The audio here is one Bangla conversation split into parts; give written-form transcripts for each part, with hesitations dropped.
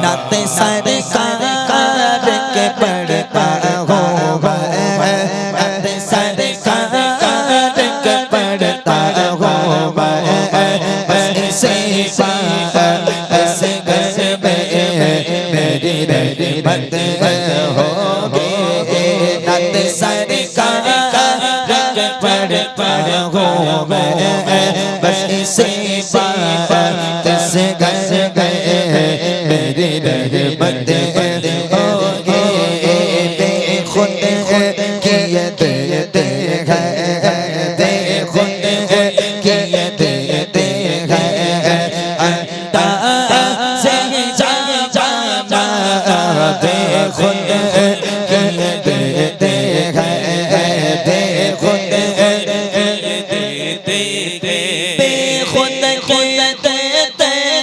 नाते सरकार के पढ़ता हूँ नाते सरकार के पढ़ता हूँ बस इसे इस घर में मेरी रहमत होगी नाते सरकार के पढ़ता हूँ बस इसे इस घर में मेरी रहमत होगी खुद किए देते हैं खुद किए देते हैं अंदाज़ जाना खुद किए देते हैं खुद खुद देते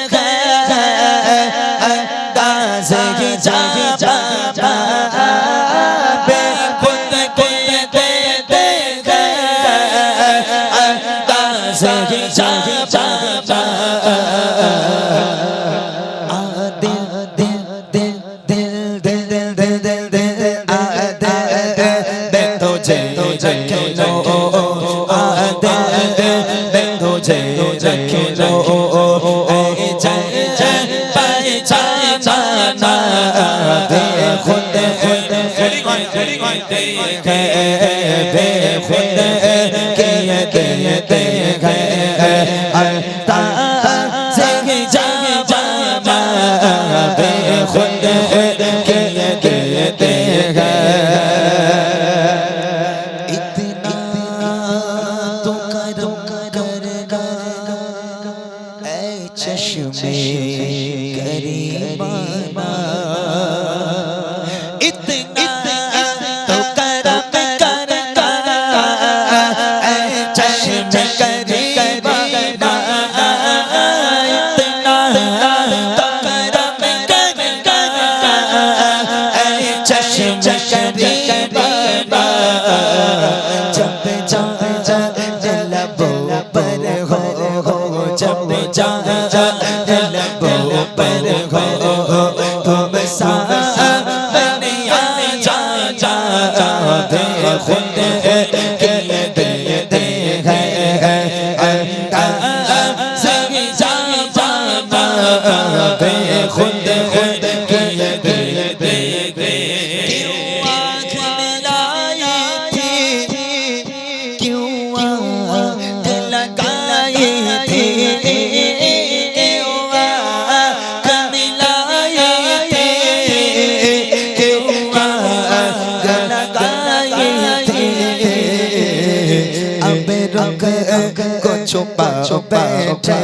बैठे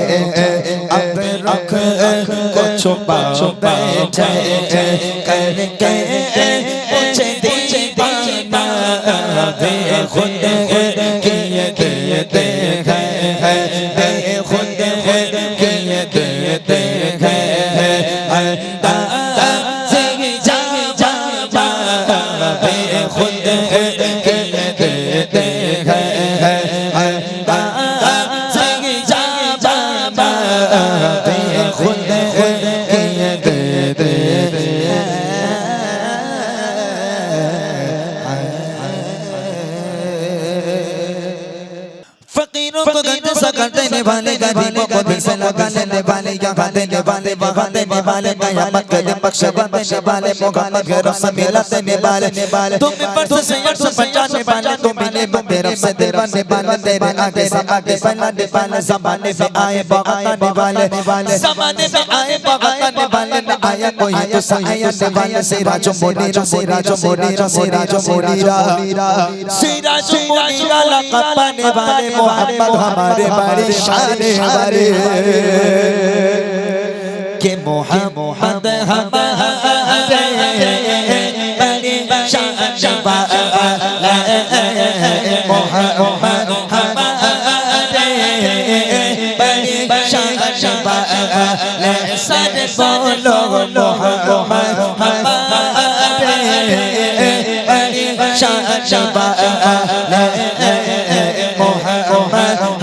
अब रख को छुपा बैठे करके मुझे दीवाना खुद किए देते हैं खुद किए देते हैं अंदाज़ जाना खुद किए देते हैं देने वाले गरीबों को दिल से लगा लेने वाले यहाँ देने वाले वहाँ देने वाले कयामत के दिन बख्शा देने वाले मोहम्मद के रब से मिला देने वाले तुम पर से अर्श बचाने वाले तुम मिले बंदे रब से देवाने वाले तेरे आगे से आगे फैलाने वाले ज़माने में आए बगाने वाले ज़माने में आए बगाने वाले न आया कोई तो सहायने वाले सिराजो मुनीरा सिराजो मुनीरा सिराजो मुनीरा सिराजो मुनीरा लक़ब पाने वाले मोहम्मद हमारे बारे शाने बारे के मोहम्मद हमारे बारे शाने वाले मोहम्मद हमारे बारे शाने वाले सारे बोलो मोहम्मद हमारे बारे शाने वाले मोहम्मद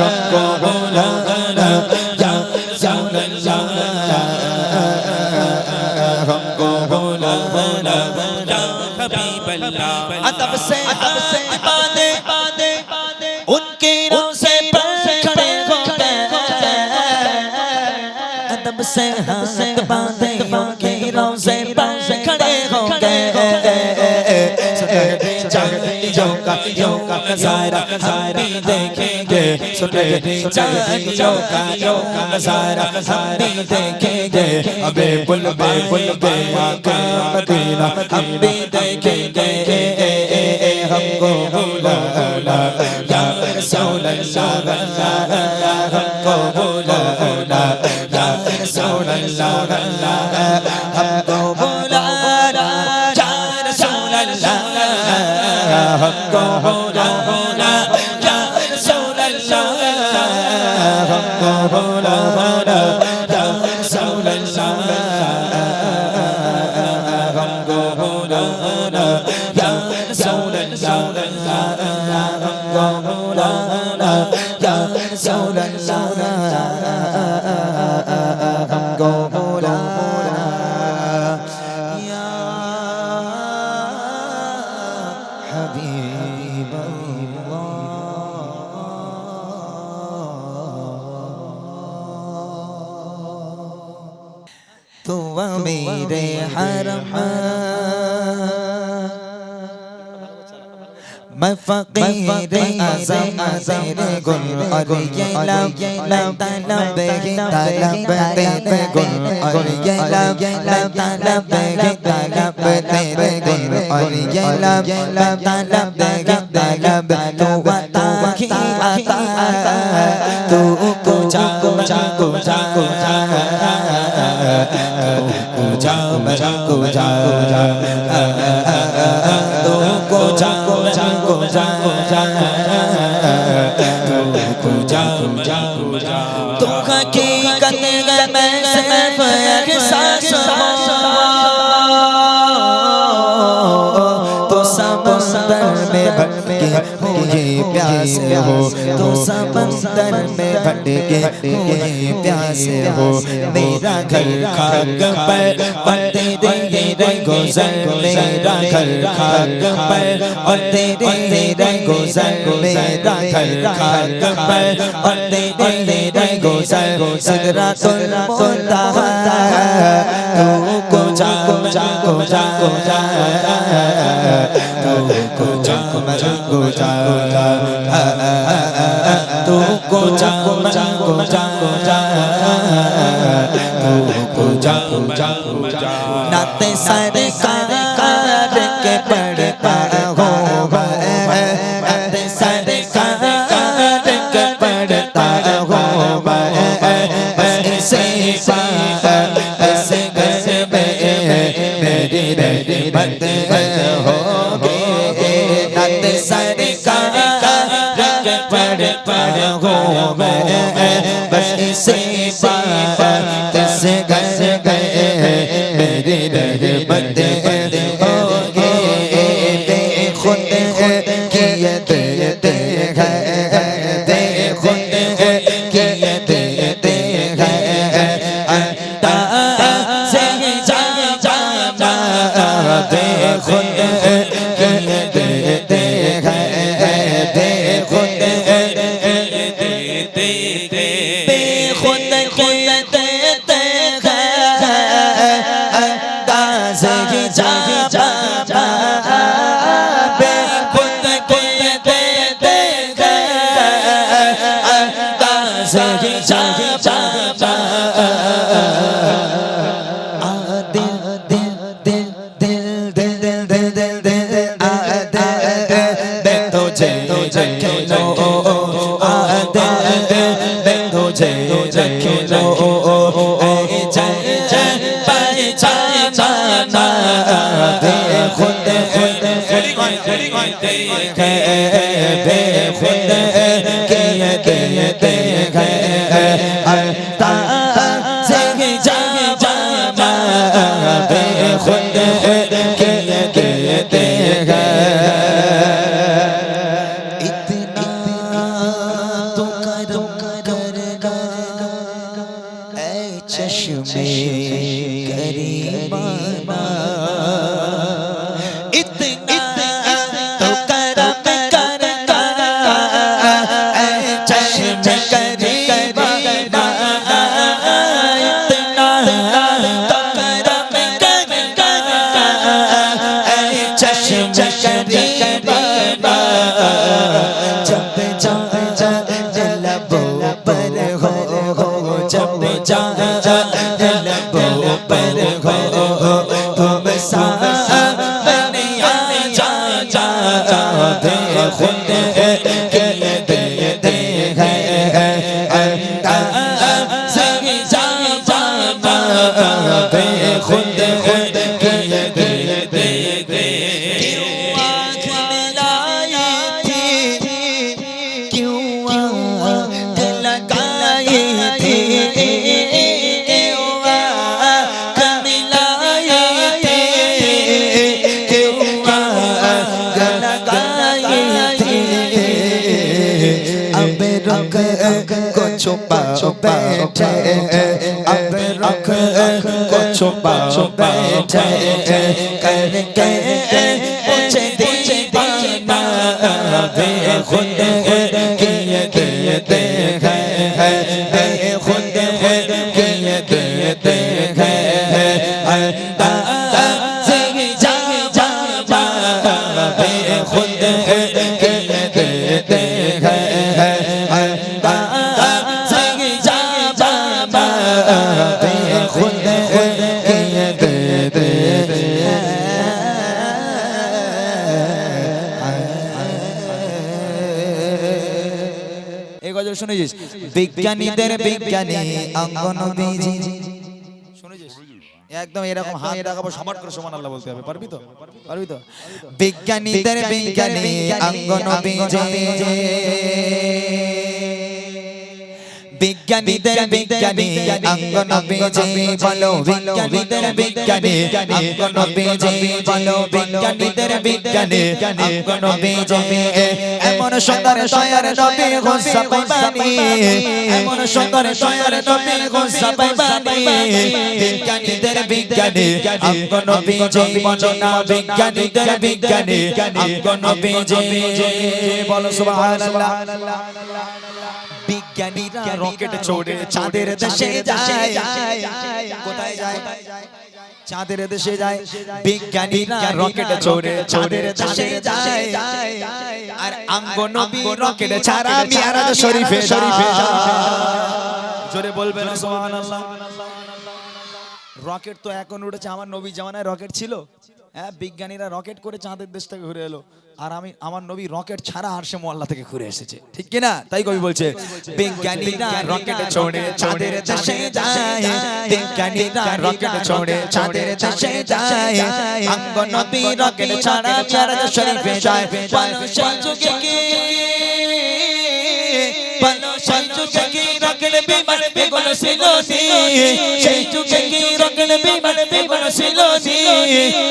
हमको बुलाना या रसूल अल्लाह हमको बुलाना या हबीब अल्लाह अदब से बांधे उनके रोज़े पर खड़े हो गए अदब से हाथ बांधे उनके रोज़े पर खड़े हो गए चांदियों का नज़ारा हम भी देखेंगे सुनहरी चांदियों का नज़ारा हम भी देखेंगे अबे बुल आका मदीना हम भी देखेंगे हमको बुलाना या रसूल अल्लाह हमको बुलाना या रसूल अल्लाह हमको बुलाना या रसूल अल्लाह हमको बुलाना या रसूल अल्लाह हमको बुलाना या रसूल अल्लाह हमको बुलाना या रसूल अल्लाह हमको बुलाना या रसूल अल्लाह हमको बुलाना या हबीब अल्लाह तू मेरे हरम मैं फ़क़ीर आज़म तेरे गुल और ये लब तलब है तलब तेरे गुल और ये लब तलब है तलब तेरे गुल और ये लब तलब है तलब तू बता की आता तू कुछा तू हकीकत में सिर्फ एहसास तो समंदर में भटके हुए प्यास हो तो समंदर में भटके हुए प्यास हो मेरा घर खाक पर तेरे गुज़र मेरा घर खाक पर और तेरे गुज़र मेरा घर खाक पर और तेरे गुज़र सिदरतुल मुंतहा तू कुछा तू नाते सारे कार के पड़ता हो नाते सारे कार के पड़ता हो ऐसे ऐसे घर में मेरी रहमत होगी नाते सारे कार के पड़ता हो बस इसे रहमत होगी खुद किए देते हैं खुद किए देते हैं अंदाज़े जाना दे खुद किए देते हैं खुद खुद किए देते बैठे अब रुख को छुपा बैठे करके मुझे दीवाना बेखुद किए देते हैं बेखुद किए देते हैं अंदाज़े जा जा बेखुद किए देते हैं अंदाज़े जा जा बेखुद किए देते हैं। एक गजल শুনেছিস বিজ্ঞানীদের বিজ্ঞানী অঙ্গনবীজি শুনেছিস একদম এরকম হাত দেখাবো সমান করে সুবহানাল্লাহ বলতে হবে পারবি তো বিজ্ঞানীদের বিজ্ঞানী অঙ্গনবীজি বিজ্ঞানীদের বিজ্ঞানী অঙ্গনবীজি বলো বিজ্ঞানীদের বিজ্ঞানী অঙ্গনবীজি বলো বিজ্ঞানীদের বিজ্ঞানী অঙ্গনবীজি এমন সুন্দর দয়ার নবী গোসা পাইবানি এমন সুন্দর দয়ার নবী গোসা পাইবানি বিজ্ঞানীদের বিজ্ঞানী অঙ্গনবীজি বলো না বিজ্ঞানীদের বিজ্ঞানী অঙ্গনবীজি বলো সুবহানাল্লাহ। বিজ্ঞানীরা রকেট ছোড়ে চাঁদের দেশে যায় কোথায় যায় চাঁদের দেশে যায় বিজ্ঞানীরা রকেট ছোড়ে চাঁদের দেশে যায় আর অঙ্গনবী রকেট ছাড়া মিরাজ শরীফে জোরে বলবেন সুবহানাল্লাহ। রকেট তো এখন উঠেছে আমার নবী জামানায় রকেট ছিল হ্যাঁ বিজ্ঞানীরা রকেট করে চাঁদের দেশ থেকে ঘুরে এলো আর আমি আমার নবী রকেট ছাড়া আরশে মোয়াল্লা থেকে ঘুরে এসেছে ঠিক কি না তাই কবি বলছে বিজ্ঞানীরা রকেট ছোড়ে চাঁদের দেশে যায় বিজ্ঞানীরা রকেট ছোড়ে চাঁদের দেশে যায় অঙ্গনবী রকেট ছাড়া মিরাজ শরীফে যায় বলো সেই যুগে কি বলো সেই যুগে কি রকেট বিমান বেগুন ছিল সেই যুগে কি রকেট বিমান বেগুন ছিল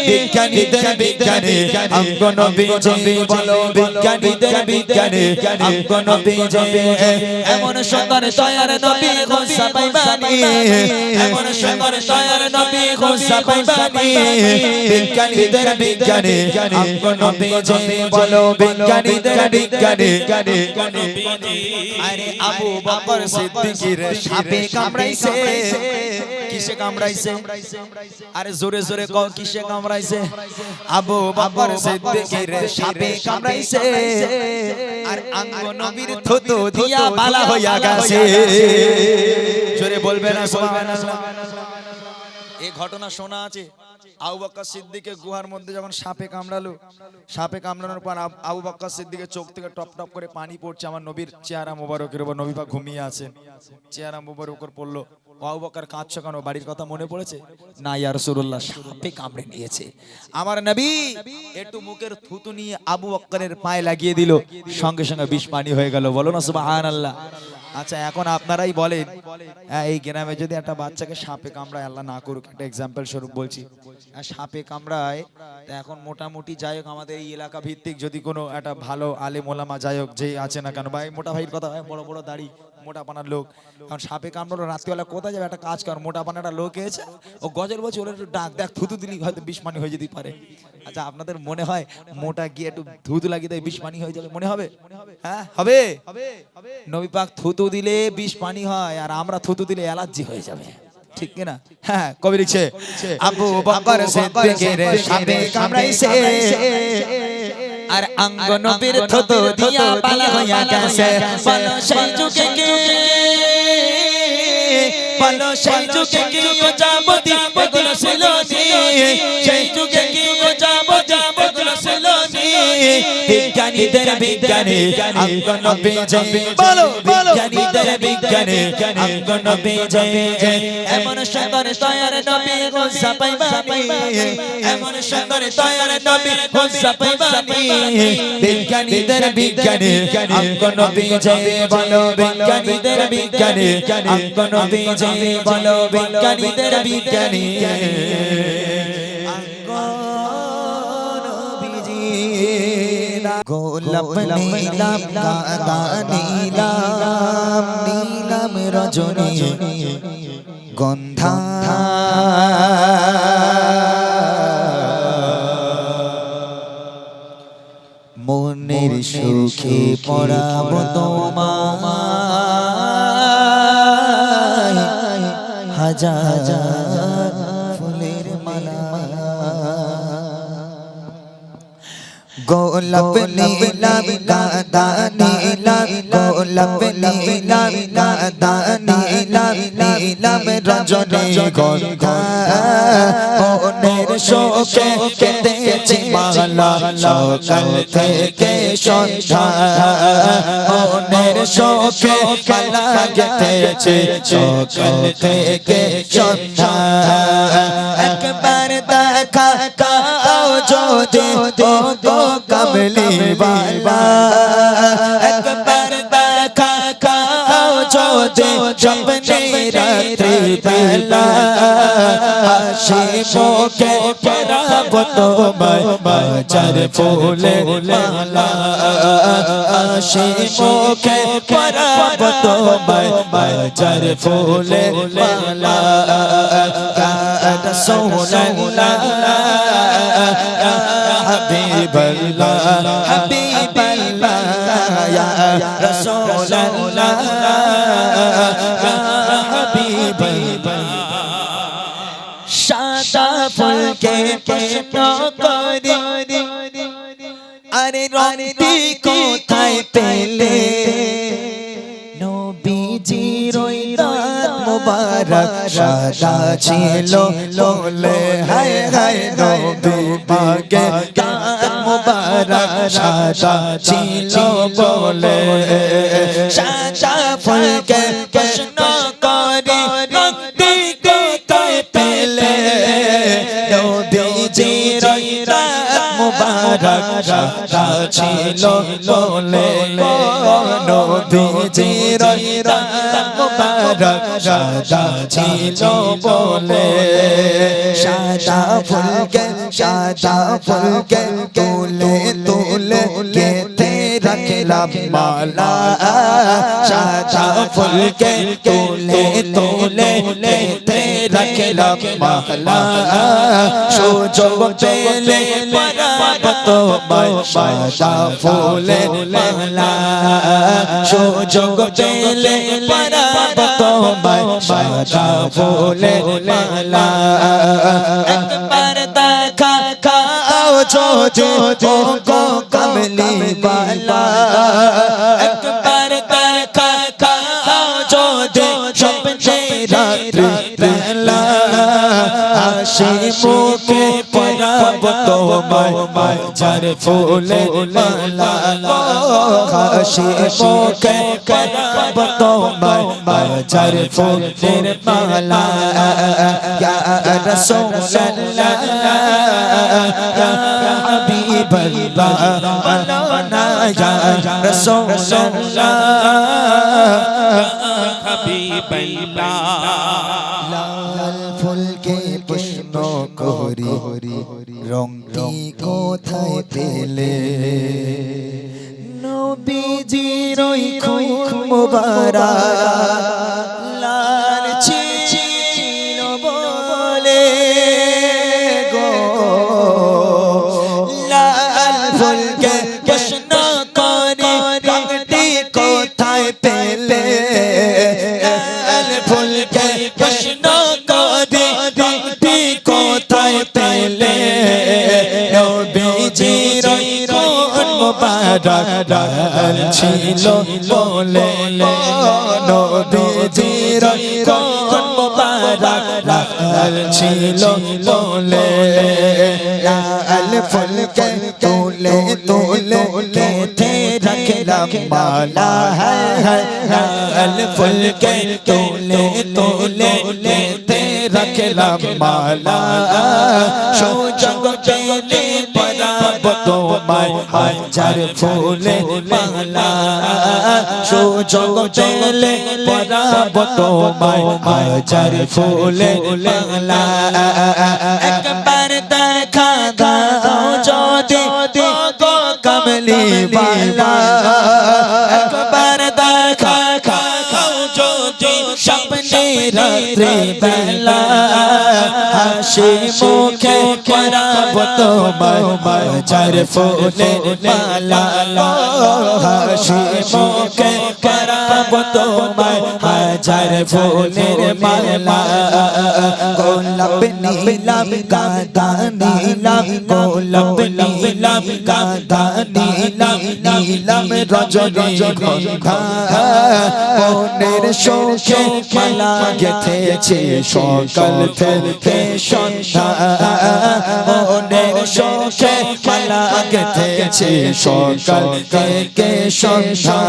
বিজ্ঞানীদের বিজ্ঞানী অঙ্গনবীজি বলো বিজ্ঞানীদের বিজ্ঞানী অঙ্গনবীজি এমন সুন্দর দয়ার নবী গোসা পাইবানি এমন সুন্দর দয়ার নবী গোসা পাইবানি বিজ্ঞানীদের বিজ্ঞানী অঙ্গনবীজি বলো বিজ্ঞানীদের বিজ্ঞানী অঙ্গনবীজি আরে আবু বকর সিদ্দিকীর সাপে কামড়াইছে কিসে কামড়াইছে আরে জোরে জোরে কও কিসে কামড়াইছে আবু বকর সিদ্দিকীর সাপে কামড়াইছে আর অঙ্গনবীর থুতু দিয়া বালা হইয়া গেছে জোরে বলবে না সুবহানাল্লাহ। এই ঘটনা শোনা আছে আবু বকর সিদ্দিকের গুহার মধ্যে যখন সাপে কামড়ালো সাপে কামড়ানোর পর আবু বকর সিদ্দিকের চোখ থেকে টপ টপ করে পানি পড়ছে আমার নবীর চেহারা মোবারকের উপর নবী পাক ঘুমিয়ে আছেন চেহারা মোবারকের উপর পড়লো আবু বকর কাঁদছো কেন বাড়ির কথা মনে পড়েছে না ইয়া রাসূলুল্লাহ সাপে কামড়ে নিয়েছে আমার নবী একটু মুখের থুতু নিয়ে আবু বকরের পায়ে লাগিয়ে দিল সঙ্গে সঙ্গে বিষ পানি হয়ে গেল বলো না সুবহানাল্লাহ। আচ্ছা এখন আপনারাই বলেন এই গ্রামে যদি একটা বাচ্চাকে সাপে কামড়ায় আল্লাহ না করুক একটা এক্সাম্পল স্বরূপ বলছি সাপে কামড়ায় এখন মোটামুটি যাই হোক আমাদের এই এলাকা ভিত্তিক যদি কোনো একটা ভালো আলেম ওলামা যাই হোক যে আছে না কেন ভাই মোটা ভাইয়ের কথা বড় বড় দাড়ি মোটা পানার লোক কারণ সাপে কামড়ালো রাত্রিবেলা কোথায় যাবে একটা কাজ কর মোটা পানাটা লোক এসে ও গজল বলছে ওরা একটু ডাক দেখ থুতু দিলি হয়তো বিষ পানি হয়ে যেতে পারে। আচ্ছা আপনাদের মনে হয় মোটা গিয়ে একটু থুতু লাগিয়ে দেয় বিষ পানি হয়ে যাবে মনে হবে হ্যাঁ হবে নবী পাক থুতু দিলে বিষ পানি হয় আর আমরা থুতু দিলে অ্যালার্জি হয়ে যাবে ঠিক কি না হ্যাঁ কবি লিখছে আবু বকর সিদ্দিকের সাপে কামড়াইছে আর অঙ্গনবীর থুতু দিয়া বালা হইয়া গেছে বলো সেই যুগে কি বলো সেই যুগে কি যাবতি বেগুন ছিল সেই যুগে কি যাবতি বেগুন ছিল বিজ্ঞানীদের বিজ্ঞানী অঙ্গনবীজি বলো বিজ্ঞানীদের বিজ্ঞানী অঙ্গনবীজি এমন সুন্দর দয়ার নবী গোসা পাইবানি এমন সুন্দর দয়ার নবী গোসা পাইবানি বিজ্ঞানীদের বিজ্ঞানী অঙ্গনবীজি বলো বিজ্ঞানীদের বিজ্ঞানী অঙ্গনবীজি বলো বিজ্ঞানীদের বিজ্ঞানী গোলাপ নীলাম গাদা নীলাম নীলাম নাম রজনী গন্ধা মনের সুখে পড়াবো তোমায় হাজার হাজার ফুলের মালা গোলাপ নীলাম গাদা নীলাম গোলাপ নীলাম গাদা নীলাম নীলাম রজনী গন্ধা মনের শোকে কেটেছে মালা সকাল থেকে সন্ধ্যা মনের শোকে মালা কেটেছে সকাল থেকে সন্ধ্যা একবার দেখা কাও যদি ও গো কমলি বালা একবার দেখা কাও যদি স্বপ্নে রাত্রি বেলা হাসি মুখে পরাবো তোমায় বাজার ফুলের মালা হাসি মুখে পরাবো তোমায় বাজার ফুলের মালা ইয়া রাসূলুল্লাহ ইয়া হাবিবাল্লাহ হাবিবাল্লাহ ইয়া রাসূলুল্লাহ ইয়া হাবিবাল্লাহ সাদা ফুলকে প্রশ্ন করি আরে রংটি কোথায় পেলে নবীজির ওই দাঁত মোবারক সাদা ছিল বলে হায় হায় নবী পাকে দাঁত মোবারক সাদা ছিল বলে সাদা ফুলকে প্রশ্ন করি রংটি কোথায় পেলে নবীজির ওই দাঁত মোবারক সাদা ছিল বলে নবীজির ওই দাঁত মোবারক সাদা ছিল বলে সাদা ফুলকে তুলে তুলে গেঁথে রাখলাম মালা সাদা ফুলকে তুলে তুলে গেঁথে রাখলাম মালা সুযোগ পেলে পরাবো তোমায় সাদা ফুলের মালা সুযোগ পেলে পরাবো তোমায় সাদা ফুলের মালা একবার দেখা খাও যদি ও গো কমলি বালা একবার দেখা খাও যদি স্বপ্নে রাত্রি বেলা হাসি মুখে পরাবো তোমায় বাজার ফুলের মালা হাসি মুখে পরাবো তোমায় বাজার ফুলের মালা ইয়া রাসূলুল্লাহ ইয়া হাবিবাল্লাহ মাওলানা ইয়া রাসূলুল্লাহ ইয়া হাবিবাল্লাহ লাল ফুলকে প্রশ্ন করি রংটি কোথায় পেলে নবীজির ওই খুব মোবারক লাল ছিল বলে গো লাল ফুলকে প্রশ্ন করি রংটি কোথায় পেলে লাল ফুলকে প্রশ্ন করি রংটি কোথায় পেলে নবীজির ওই খুব মোবারক লাল ছিল বলে নবীজির ওই খুব মোবারক লাল ছিল বলে লাল ফুলকে তুলে তুলে গেঁথে রাখলাম মালা লাল ফুলকে তুলে তুলে গেঁথে রাখলাম মালা সুযোগ পেলে পরাবো তোমায় হাজার ফুলের মালা সুযোগ পেলে পরাবো তোমায় হাজার ফুলের মালা একবার দেখা দাও যদি গো কমলি বালা একবার দেখা খাও যদি রাত্রে বেলা হাসি মুখে পরাবো তোমায় মাজার ফুলের মালা হাসি মুখে পরাবো তোমায় মাজার ফুলের মালা গোলাপ নীলাম গাঁদা নীলাম গোলাপ নীলাম গাঁদা নীলাম নীলাম রজনীগন্ধা মনের শোকে মালা গেথেছে সকাল থেকে সন্ধ্যা মনের শোকে মালা গেথেছে সকাল থেকে সন্ধ্যা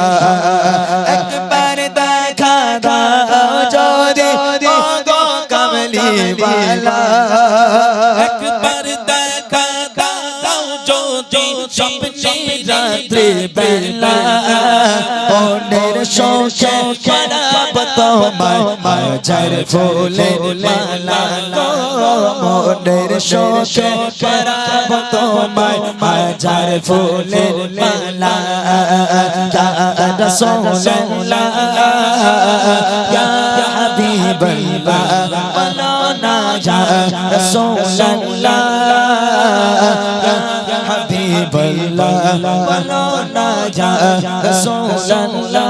একবার দেখা দাও যদি ও গো কামলি वाला একবার দেখা দাও যদি স্বপ্নে রাত্রে বেলা মনের শোকে পরাবো তোমায় মাজার ফুলের মালা মনের শোকে পরাবো তোমায় মাজার ফুলের মালা ইয়া রাসূলুল্লাহ ইয়া হাবিবাল্লাহ মাওলানা ইয়া রাসূলুল্লাহ ইয়া হাবিবাল্লাহ মাওলানা ইয়া রাসূলুল্লাহ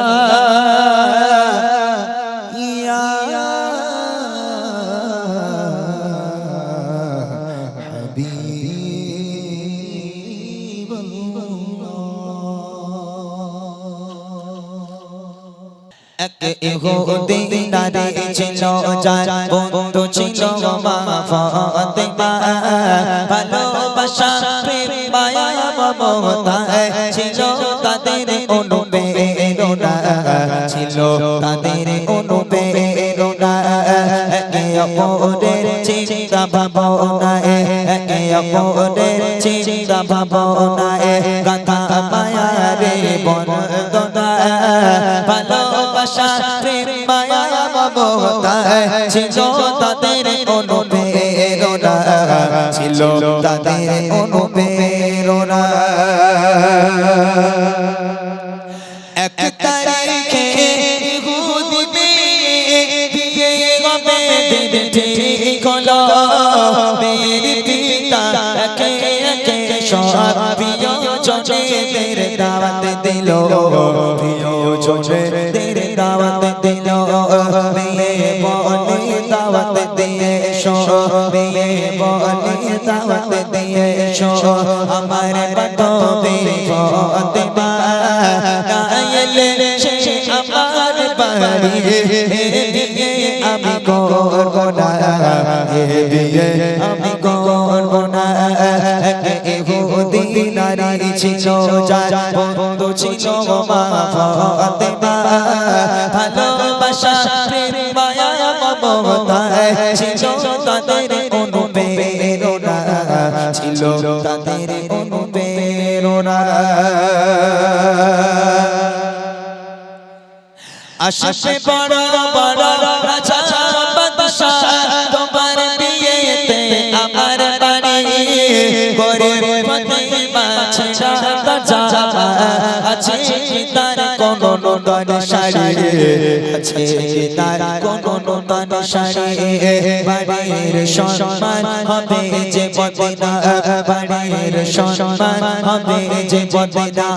ইয়া হাবিবাল্লাহ এক ইহুদি নারী ছিল যার বন্ধু ছিল মা ফাতেমা ভালোবাসা প্রেম মায়া মমতা ছিল তাদের অনুপ্রেরণা ছিল তাদের অনুপ্রেরণা একে অপরের চিন্তা ভাবনায় একে অপরের চিন্তা ভাবনায় গাথা মায়ারে বন্দনা ভালোবাসা প্রেম মায়া মমতা ছিল তাদের অনুপ্রেরণা ছিল তাদের অনুপ্রেরণা এক তারিখে ইহুদি বিয়ে হবে ঠিক হলো মেয়ের পিতা একে একে সব প্রিয়জনদের দাওয়াত দিল প্রিয়জনদের দাওয়াত দিল মেয়ে বলে দাওয়াত দিয়ে এসো মেয়ে বলে দাওয়াত দিয়ে এসো আমার বান্ধবী ফাতেমা নাইলে সে আমার বাড়ি বিয়ে আমি করব না বিয়ে আমি করব না ইহুদি নারী ছিল যার বন্ধু ছিল মা ফাতেমা ভালোবাসা প্রেম মায়া মমতা ছিল তাদের অনুপ্রেরণা ছিল তাদের অনুপ্রেরণা আশাতে বড় বড় রাজা বাদশা তোমার বিয়েতে আমার বাড়ি গরিব ফাতেমা ছাড়া যাবা আছে তার কোন নূতন শাড়ি আছে তার কোন নূতন শাড়ি বাড়ির সম্মান হবে যে বদনা বাড়ির সম্মান হবে যে বদনা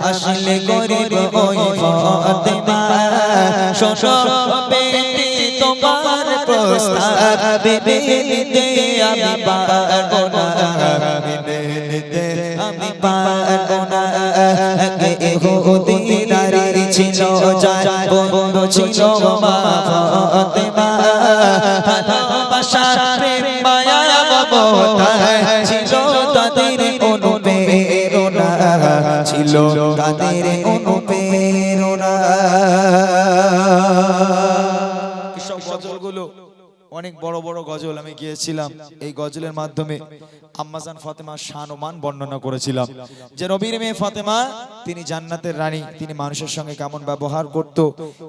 আসলে গরিব ওই ফাতেমা শোনো বেটি তোমার প্রস্তাব বিবে নিতে আমি পারবো না বিবে নিতে আমি পারবো না ইহুদি নারী ছিল যার বন্ধু ছিল মা ফাতেমা ভালোবাসা প্রেম মায়া মমতা ছিল তাদের অনুপ্রেরণা ছিল তাদের অনুপ্রেরণা সব গজলগুলো অনেক বড় বড় গজল আমি গিয়েছিলাম এই গজলের মাধ্যমে আম্মাজান ফাতেমার শান ও মান বর্ণনা করেছিলাম যে নবীর মেয়ে ফাতেমা তিনি জান্নাতের রানী তিনি মানুষের সঙ্গে কেমন ব্যবহার করত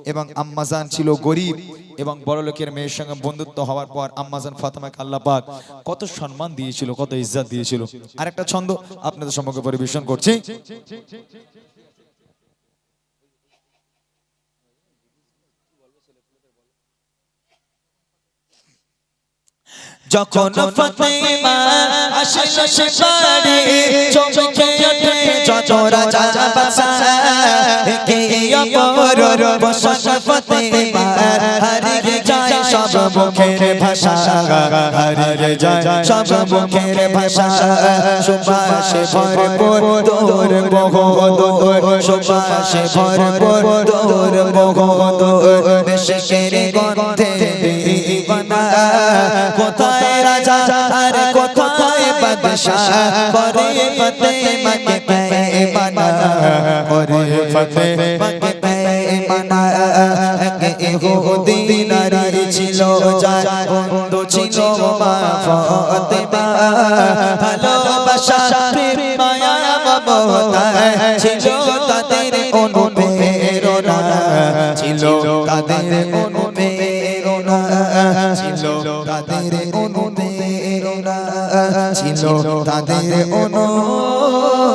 এবং আম্মাজান ছিল গরিব এবং বড়লোকের মেয়ের সঙ্গে বন্ধুত্ব হওয়ার পর আম্মাজান ফাতেমাকে আল্লাহ পাক কত সম্মান দিয়েছিল কত ইজ্জত দিয়েছিল আরেকটা ছন্দ আপনাদের সম্মুখে পরিবেশন করছি যখন ফাতেমা আসলো সে বাড়ি চমকে ওঠে যত রাজা বাদশা একে অপর বসা ফাতেমা হারিয়ে যায় সব মুখের ভাষা হারিয়ে যায় সব মুখের ভাষা সুবাসে ভরপুর তোর বহদুর সুবাসে ভরপুর তোর বহদুর দেশের গন্ধে দিওয়ানা কোথায় রাজা আর কোথায় বাদশাহ করে ফাতেমাকে পেমানা করে ফাতেমাকে পেমানা এক ইহুদি নারী ছিল যার বন্ধু ছিল মা ফাতেমা ভালোবাসা প্রেম মায়া মমতা ছিল তাদের অনুপ্রেরণা ছিল তাদের অনুপ্রেরণা ছিল তাদের অনুপ্রেরণা ছিল তাদের অনুপ্রেরণা